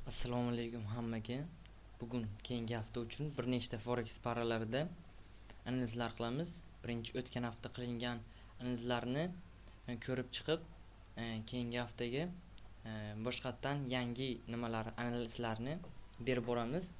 Assalomu alaykum hammaga. Bugun keyingi hafta uchun bir nechta forex paralarida analizlar qilamiz. Birinchi o'tgan hafta qilingan analizlarni ko'rib chiqib, keyingi haftaga boshqatdan yangi nimalar analizlarni berib boramiz.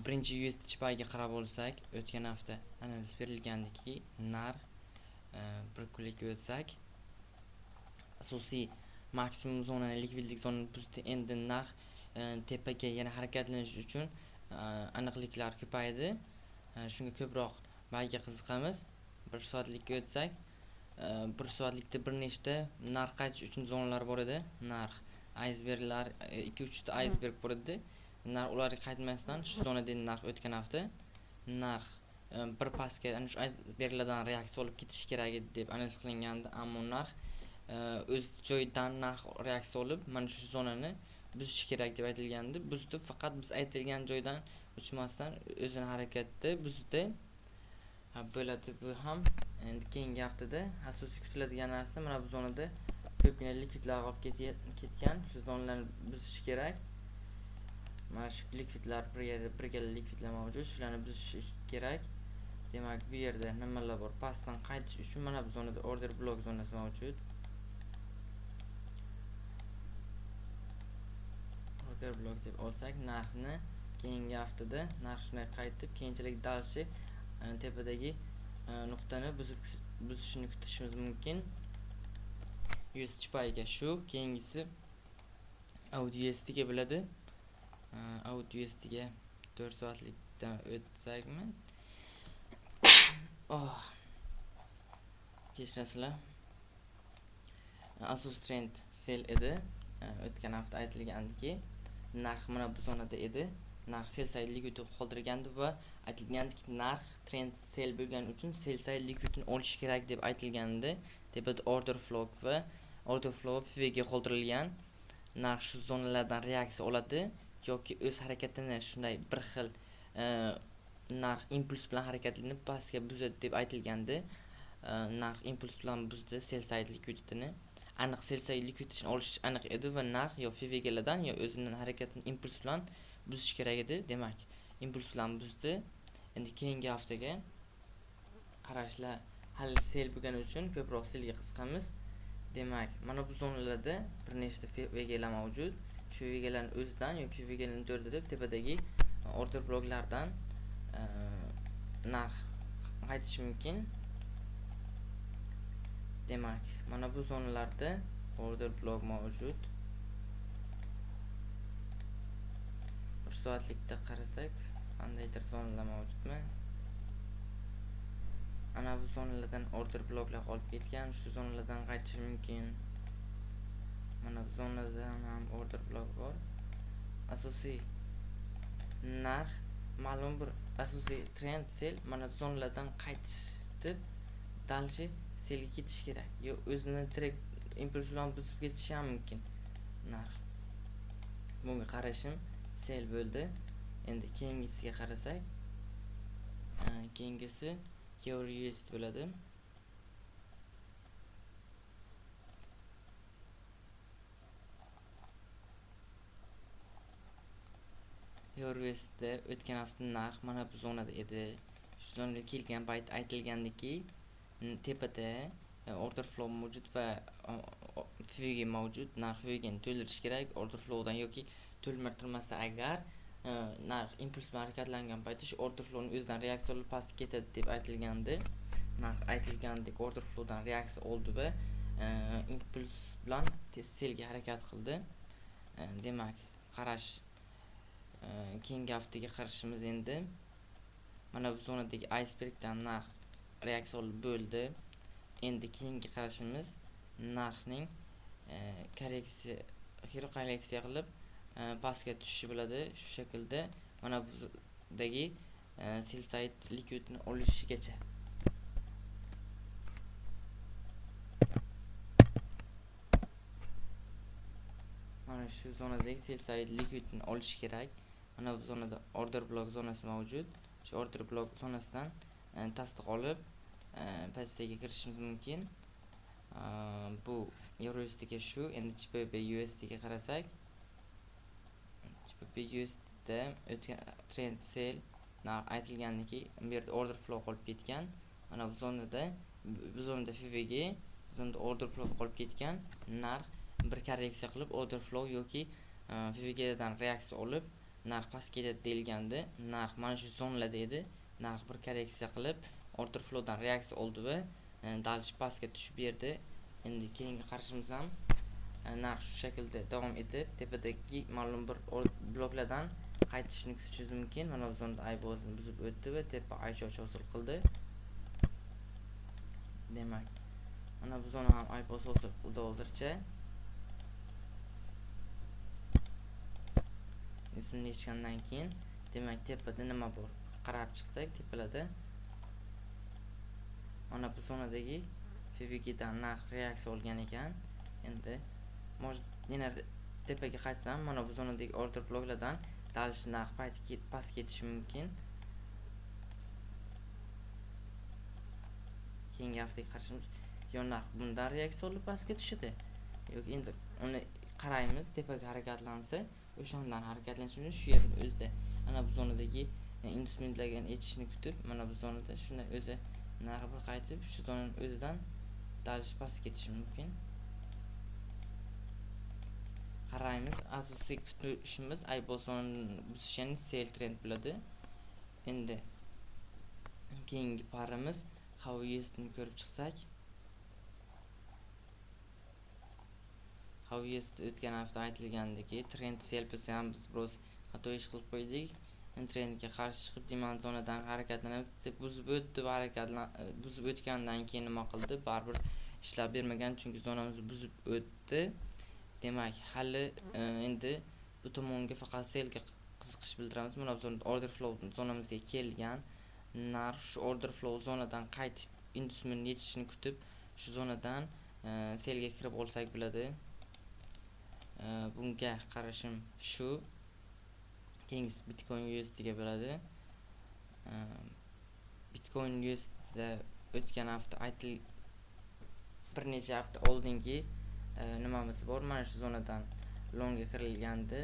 Birinchi USD chipayiga qarab olsak, o'tgan hafta analiz berilgandiki, narx bir kunlik o'tsak, asosiy maksimum zonani likvidlik zonani buzdi. Endi narx tepaga yana harakatlanish uchun aniqliklar ko'paydi. Shunga ko'proq bayga qiziqamiz. 1 soatlikka o'tsak, 1 soatlikda bir nechta narx qaytish uchun zonalar bor edi. Narx iceberglar 2-3 ta iceberg bor edi. Narx ularga qaytmasdan shu zonada narx o'tgan hafta narx bir pastga ana shu iceberglardan reaksiya olib ketish kerak edi deb analiz qilingandi, ammo narx o'z joyidan narx reaksiya olib mana shu zonani buzish kerak deb aytilgandi. Buzdi, faqat biz aytilgan joydan uchmasdan o'zini harakatda buzdi. Bo'ladi bu ham. Endi keyingi haftada asosiy kutiladigan narsa mana bu zonada ko'pgina likvidlar olib ketgan. Shu zonalarni buzish kerak. Mana shu likvidlar bir yerda birgala likvidlar mavjud. Shularni buzish kerak. Demak, bu yerda nimalar bor? Pastdan qaytish uchun mana bu zonada order block zonasi mavjud. Order block deb olsak, narxni keyingi haftada narx shunday qaytib, keyinchalik dalshi tepadagi nuqtani buzishini kutishimiz mumkin. USD payiga shu, keyingisi AUD USD ga bo'ladi. AUD USD ga 4 soatlikdan o'tsakmi? Kechirasizlar. Asosiy trend sell edi. O'tgan hafta aytilgandiki, narx mana bu zonada edi. Narx sell side liquidni qoldirgandi va aytilgandiki, narx trend sell bo'lgani uchun sell side liquidni olish kerak deb aytilgandi. Tepada order flow va order flow FVga qoldirilgan. Narx shu zonalardan reaksiya oladi yoki o'z harakatini shunday bir xil narx impuls bilan harakatlanib pastga buzadi deb aytilgandi. Narx impuls bilan buzdi sell side liquidini. Aniq sell side liquidni olish aniq edi va narx yo FVgalardan yo o'zining harakatini impuls bilan buzish kerak edi. Demak, impuls bilan buzdi. Endi keyingi haftaga qarashlar hali sell bo'lgani uchun ko'proq sellga qiziqamiz. Demak, mana bu zonalarda bir nechta FVgalar mavjud. Shu FVgalarning o'zidan yoki FVgalarni to'ldirib tepadagi order bloklardan narx qaytishi mumkin. Demak, mana bu zonalarda order blok mavjud. 1 soatlikda qarasak, qandaydir zonalar mavjudmi? Ana bu zonalardan order bloklar olib ketgan, shu zonalardan qaytish mumkin. Mana bu zonada ham order blok bor. Asosiy narx ma'lum bir asosiy trend sell mana zonalardan qaytishdi, dalshi sellga ketish kerak. Yo o'zini direkt impuls bilan buzib ketishi ham mumkin. Narx bunga qarashim sell bo'ldi. Endi keyingisiga qarasak, keyingisi Euro USD bo'ladi. Euro USD o'tgan hafta narx mana bu zonada edi. Shu zonaga kelgan payt aytilgandiki, tepada order flow mavjud va FVga mavjud. Narx FVga to'ldirish kerak order flowdan yoki to'ldirmasa agar narx impuls bilan harakatlangan paytda shu order flowning o'zidan reaksiya olib pastga ketadi deb aytilgandi. Narx aytilgandek order flowdan reaksiya oldi va impuls bilan sellga harakat qildi. Demak, qarash keyingi haftaga qarashimiz endi mana bu zonadagi icebergdan narx reaksiya olib bo'ldi. Endi keyingi qarashimiz narxning korreksiya qilib pastga tushishi bo'ladi. Shu shaklda mana budagi sell side liquidni olishigacha. Mana shu zonadagi sell side liquidni olish kerak. Mana bu zonada order block zonasi mavjud. Shu order block zonasidan tasdiq olib pozitsiyaga kirishimiz mumkin. Bu Euro USD ga shu. Endi GBP USD ga qarasak, USD'da o'tgan trend sell narx aytilgandiki, bu yerda order flow qolib ketgan. Mana bu zonada FVG zonada order flow qolib ketgan. Narx bir korreksiya qilib order flow yoki FVG dan reaksiya olib narx past ketadi deyilgandi. Narx mana shu zonalarda edi. Narx bir korreksiya qilib order flow dan reaksiya oldi va dalish pastga tushib berdi. Endi keyingi qarashimiz ham narx shu shaklda davom etib tepadagi ma'lum bir bloklardan qaytishni kutishingiz mumkin. Mana bu zonda IBOSni buzib o'tdi va tepa ICH hosil qildi. Demak, mana bu zona ham IBOS hosil qildi hozircha. Ismini yechgandan keyin demak tepada nima bor? Qarab chiqsak, tepalarda mana bu zonadagi FVG dan narx reaksiya olgan ekan. Endi yana tepaga qaytsam, mana bu zonadagi order bloklardan dalish narx past ketishi mumkin. Keyingi haftaga qarashimiz, yo narx bundan reaksiya olib pastga tushadi yoki endi uni qaraymiz. Tepaga harakatlansa, o'shandan harakatlanish uchun shu yerning o'zida mana bu zonadagi industriylarga yetishini kutib, mana bu zonada shunday o'zi narx bir qaytib, shu zonaning o'zidan dalish past ketishi mumkin. Qaraymiz, asosiy kutishimiz IBOS zonani buzishini sell trend bo'ladi. Endi keyingi parimiz HUSDni ko'rib chiqsak, HUSD o'tgan hafta aytilgandiki trend sell bo'lsa ham biz biroz xato ish qilib qo'ydik. Trendga qarshi chiqib demand zonadan harakatlanamiz deb buzib o'tdi va buzib o'tgandan keyin nima qildi? Baribir ishlab bermagan, chunki zonamizni buzib o'tdi. Demak, hali endi bu tomonga faqat sellga qiziqish bildiramiz. Mana bu zonada order flow zonamizga kelgan. Narx shu order flow zonadan qaytib industriyaning yetishini kutib, shu zonadan sellga kirib olsak bo'ladi. Bunga qarashim shu. Keyingisi Bitcoin USDga bo'ladi. Bitcoin USDda o'tgan hafta bir necha hafta oldingi nimamiz bor. Mana shu zonadan longga kirilgandi.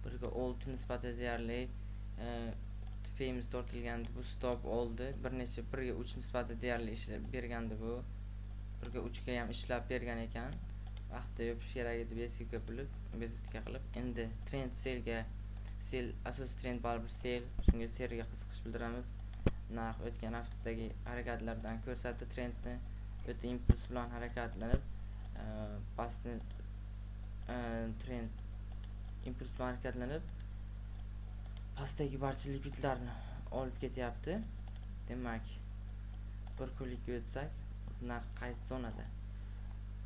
Birga olti nisbati deyarli tepamiz tortilgandi. Bu stop oldi. Birga 3 nisbati deyarli ishlab bergandi bu. Birga 3 ga ham ishlab bergan ekan. Vaqtda yopish kerak edi bezga ko'pilib, bezga qilib. Endi trend sellga, sell asosiy trend baribir sell. Shunga sellga qiziqish bildiramiz. Narx o'tgan haftadagi harakatlardan ko'rsatdi trendni. O'ta impuls bilan harakatlanib, pastni trend impuls bilan harakatlanib pastdagi barcha likvidlarni olib ketyapti. Demak, bir kunlikka o'tsak, narx qaysi zonada?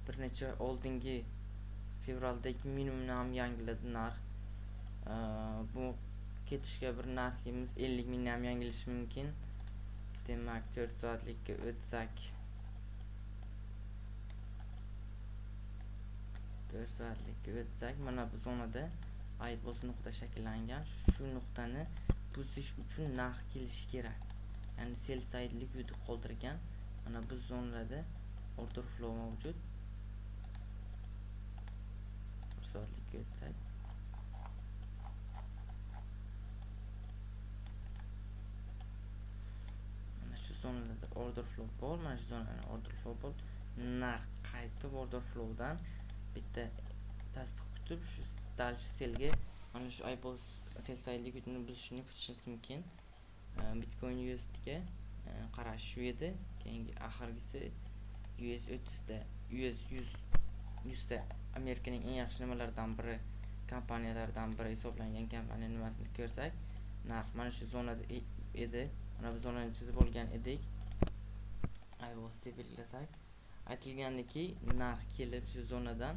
Bir necha oldingi fevraldagi minimumni ham yangiladi narx. Bu ketishga bir narximiz 50 mingni ham yangilashi mumkin. Demak, 4 soatlikka o'tsak, 4 soatlikka o'tsak, mana bu zonada IBOS nuqta shakllangan. Shu nuqtani buzish uchun narx kelishi kerak. Ya'ni sell side liquid qoldirgan. Mana bu zonalarda order flow mavjud. 1 soatlikka o'tsak, mana shu zonalarda order flow bor. Mana shu zonada order flow bor. Narx qaytib order flowdan bitta tasdiq kutib, shu dalish sellga mana shu IBOS sell side liquidni buzishini kutishingiz mumkin. Bitcoin USDga qarash shu edi. Keyingi oxirgisi US 30da, US 100 da Amerikaning eng yaxshi nimalaridan biri, kompaniyalaridan biri hisoblangan kompaniya nimasini ko'rsak, narx mana shu zonada edi. Mana bu zonani chizib olgan edik. IBOS deb belgilasak, aytilgandiki narx kelib shu zonadan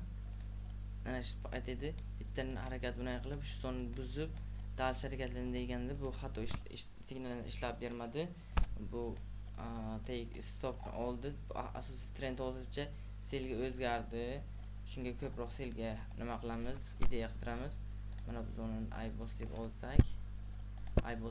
mana shu aytadi, bitta harakat bilan qilib shu zonani buzib dalish harakatlandi deganda bu xato signalni ishlab bermadi. Bu take stop oldi. Asosiy trend hozircha sellga o'zgardi. Shunga ko'proq sellga nima qilamiz? Ideya qidiramiz. Mana bu zonani IBOS deb olsak, IBOS